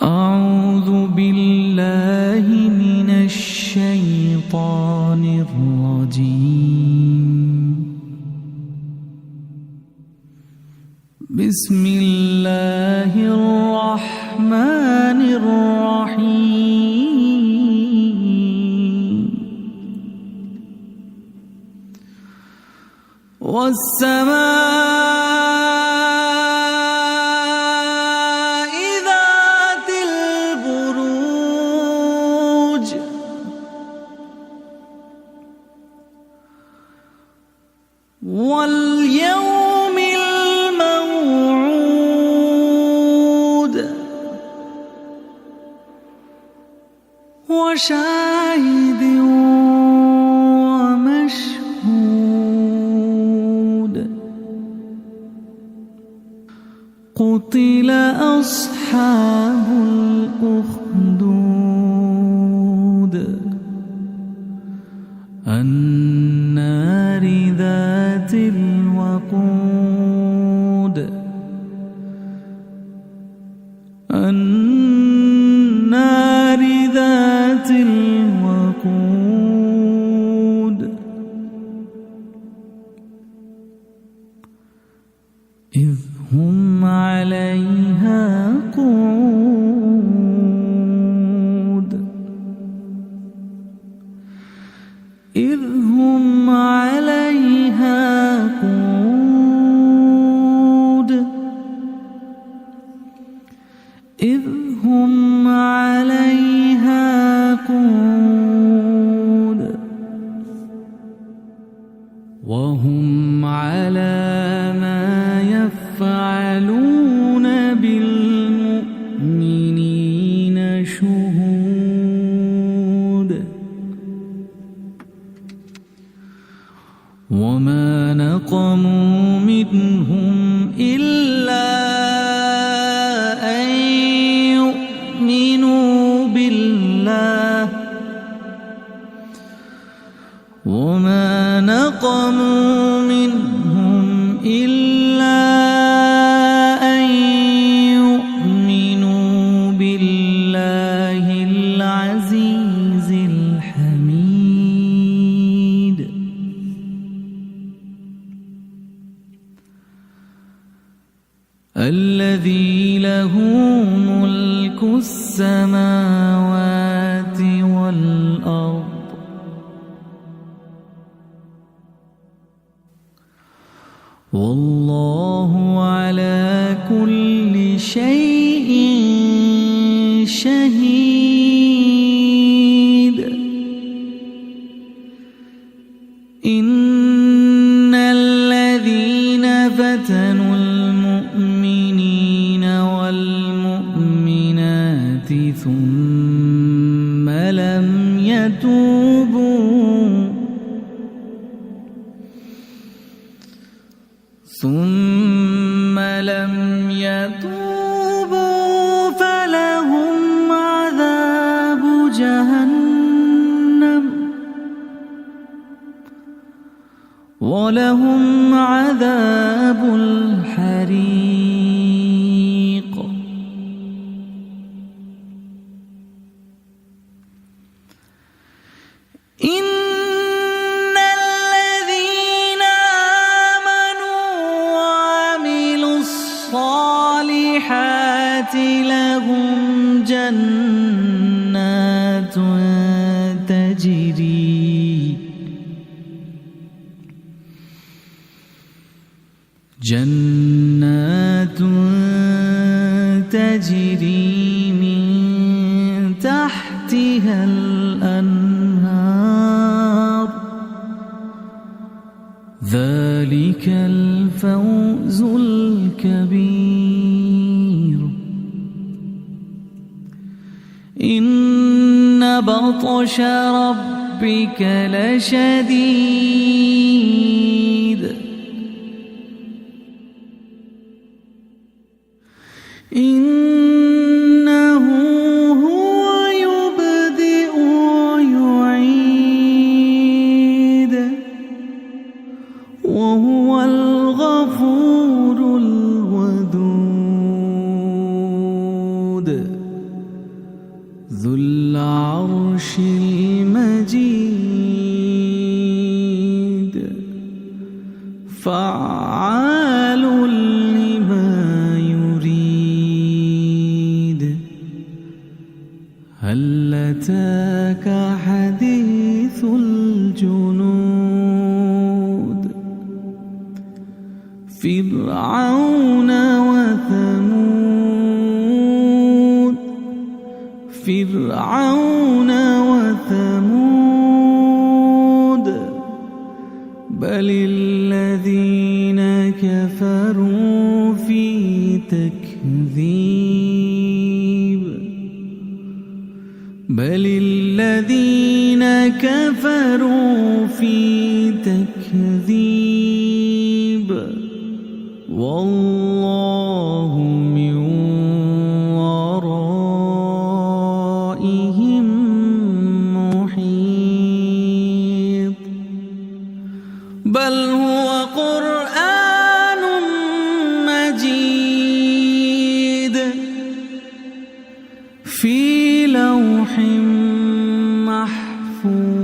أعوذ بالله من الشيطان الرجيم. بسم الله الرحمن الرحيم. والسماء ذات البروج واليوم الموعود وشاهد ومشهود. قتل أصحاب الأخدود النار ذات الوقود النار ذات الوقود إذ هم عليها قعود إذ هم عليها قعود إذ هم عليها قعود وهم على ما يفعلون بالمؤمنين شهود. وما نقموا منهم إلا أن يؤمنوا بالله وما نقموا منهم إلا أن يؤمنوا بالله العزيز الحميد. الذي له ملك السماوات والأرض والله على كل شيء شهيد. إن الذين فتنوا المؤمنين والمؤمنات ثم لم يتوبوا فلهم عذاب جهنم ولهم عذاب الحريق. الصالحات لهم جنات تجري من تحتها الأنهار. ذلك الفوز الكبير. إن بطش ربك لشديد. إنه هو يبدئ ويعيد وهو الغفور الودود. ذو العرش المجيد فعال لما يريد هل أتاك حديث الجنود فرعون وثمود بل الذين كفروا في تكذيب والله من ورائهم محيط بل هو قرآن مجيد في لوح محفوظ